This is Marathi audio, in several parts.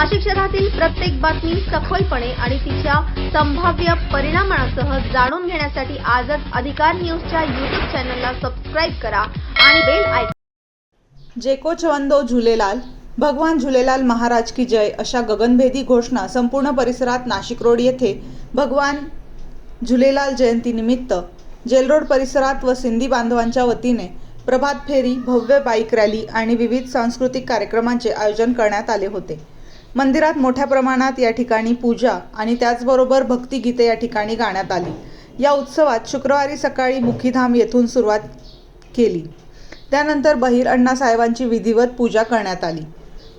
नाशिक शहरातील प्रत्येक बातमी सखोलपणे आणि तिच्या संभाव्य परिणामांसह जाणून घेण्यासाठी आजच अधिकार न्यूजच्या YouTube चॅनलला सबस्क्राइब करा आणि बेल आयकॉन। जेको चवंदो झूलेलाल, भगवान झूलेलाल महाराज की जय अशा गगनभेदी घोषणा संपूर्ण परिसरात नाशिक रोड येथे भगवान झूलेलाल जयंतीनिमित्त जेल रोड परिसरात व सिंधी बांधवांच्या वतीने प्रभात फेरी, भव्य बाईक रॅली आणि विविध सांस्कृतिक कार्यक्रमांचे आयोजन करण्यात आले होते। मंदिरात मोठ्या प्रमाणात या ठिकाणी पूजा आणि त्याचबरोबर भक्तिगीते या ठिकाणी गाण्यात आली। या उत्सवात शुक्रवारी सकाळी मुखीधाम येथून सुरुवात केली, त्यानंतर बहिर अण्णासाहेबांची विधिवत पूजा करण्यात आली।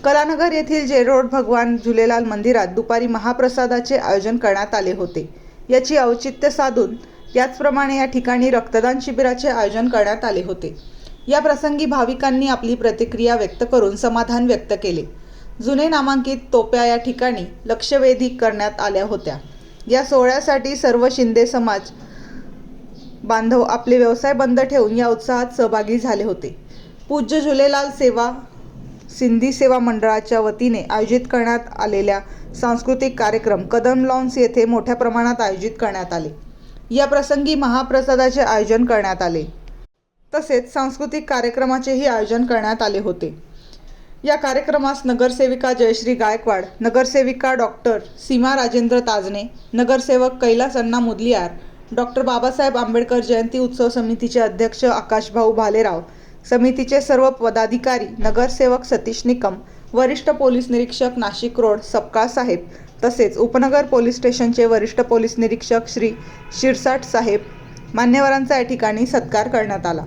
कलानगर येथील जेल रोड भगवान झूलेलाल मंदिरात दुपारी महाप्रसादाचे आयोजन करण्यात आले होते। याची औचित्य साधून त्याचप्रमाणे या ठिकाणी रक्तदान शिबिराचे आयोजन करण्यात आले होते। या प्रसंगी भाविकांनी आपली प्रतिक्रिया व्यक्त करून समाधान व्यक्त केले। जुने नामांकित तोप्या या ठिकाणी लक्षवेधी करण्यात आल्या होत्या। या सोहळ्यासाठी सर्व शिंदे समाज बांधव आपले व्यवसाय बंद ठेवून या उत्सवात सहभागी झाले होते। पूज्य झूलेलाल सेवा सिंधी सेवा मंडळाच्या वतीने आयोजित करण्यात आलेल्या सांस्कृतिक कार्यक्रम कदम लॉन्स येथे मोठ्या प्रमाणात आयोजित करण्यात आले। या प्रसंगी महाप्रसादाचे आयोजन करण्यात आले, तसेच सांस्कृतिक कार्यक्रमाचेही आयोजन करण्यात आले होते। या कार्यक्रमास नगरसेविका जयश्री गायकवाड, नगरसेविका डॉक्टर सीमा राजेंद्र ताजने, नगरसेवक कैलास अण्णा मुदलियार, डॉक्टर बाबासाहेब आंबेडकर जयंती उत्सव समितीचे अध्यक्ष आकाशभाऊ भालेराव, समितीचे सर्व पदाधिकारी, नगरसेवक सतीश निकम, वरिष्ठ पोलीस निरीक्षक नाशिक रोड सपकाळ साहेब, तसेच उपनगर पोलीस स्टेशनचे वरिष्ठ पोलीस निरीक्षक श्री शिरसाट साहेब मान्यवरांचा या ठिकाणी सत्कार करण्यात आला।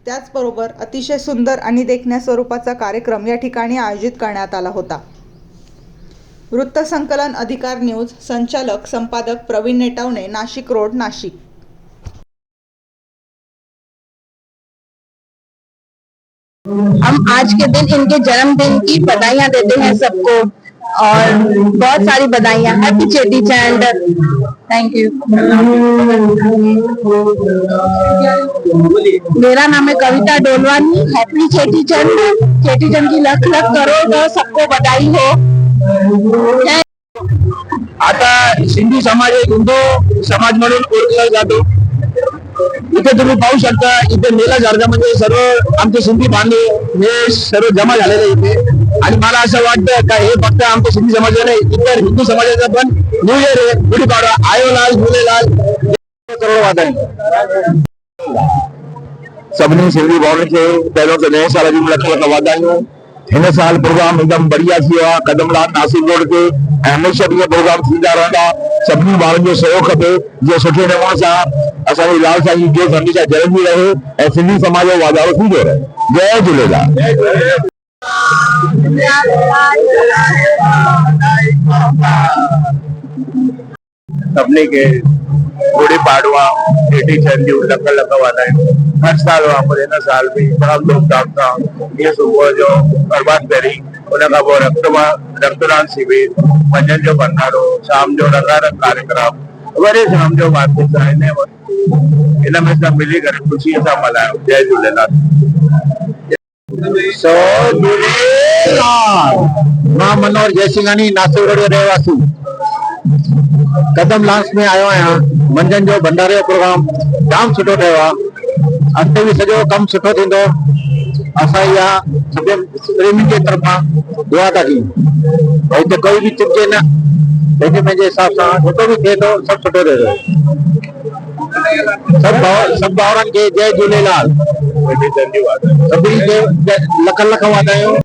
त्याचबरोबर अतिशय सुंदर आणि देखण्या स्वरूपाचा कार्यक्रम या ठिकाणी आयोजित करण्यात आला होता। वृत्तसंकलन अधिकार न्यूज, संचालक संपादक प्रवीण नेटावणे, नाशिक रोड, नाशिक। हम आज के दिन इनके जन्मदिन की बधाइयाँ देते हैं सबको, और बहुत सारी बधाइयाँ। Happy Cheti Chand. Thank you. मेरा नाम है कविता डोलवानी। हैप्पी चेटी चंड। चेटी चंड की लख लख करोड़ सबको बधाई हो। आता सिंधी समाज एक हिंदू समाज म्हणून ओळखला जातो। इथे तुम्ही पाहू शकता, इथे मेला जारगा म्हणजे सर्व आमचे सिंधी बांधव हे सर्व जमा झालेले इथे। आणि मला असं वाटतं का हे फक्त आमच्या सिंधी समाजाचा नाही, इतर हिंदू समाजाचा पण न्यू इयर आहे, गुढीपाडवा, आयो लाल झूलेलाल करोड़ वाधायूं। सभिनी सिंधी भाउरनि खे पहिरियों त नए साल जूं लख लख वाधायूं। हिन साल प्रोग्राम एकदम बढ़िया थी वियो आहे कदमलाल नासिक रोड ते, ऐं हमेशह इहे प्रोग्राम थींदा रहंदा। सभिनी ॿारनि जो सहयोग खपे, जीअं सुठे नमूने सां असांजी लाल साईं जी जोत हमेशा जलंदी रहे ऐं सिंधी समाज जो वाधारो थींदो रहे। जय झूलेलाल। सभिनी खे गुड़ी पाड़वा, चेटी चंड जूं लख लख वाधायूं। हर साल वांगुरु हिन साल भी बड़ा धूमधाम सां इहे सुबुह जो प्रभात फेरी, उन खां पोइ रक्तदान शिविर, मंझंदि जो भंडारो, शाम जो रंगारंग कार्यक्रम, वरी शाम जो वापस इन में सभु मिली करे ख़ुशीअ सां मल्हायूं। जय झूलेलाल। मां मनोहर जयसिंघानी, नासिक रोड जो रहवासी, कदम लॉन्स में आयो आहियां। मंझंदि जो भंडारे जो प्रोग्राम जाम सुठो ठहियो आहे। अॻिते बि सॼो कमु सुठो थींदो। असां इहा सभिनी प्रेमी जे तरफ़ां दुआ था कयूं, हिते कोई बि चुपिजे न, पंहिंजे हिसाब सां जेको बि थिए थो सभु सुठो थिए थो। सभु भाउरनि खे जय झूलेलाल। सभिनी खे लख लख वाधायूं।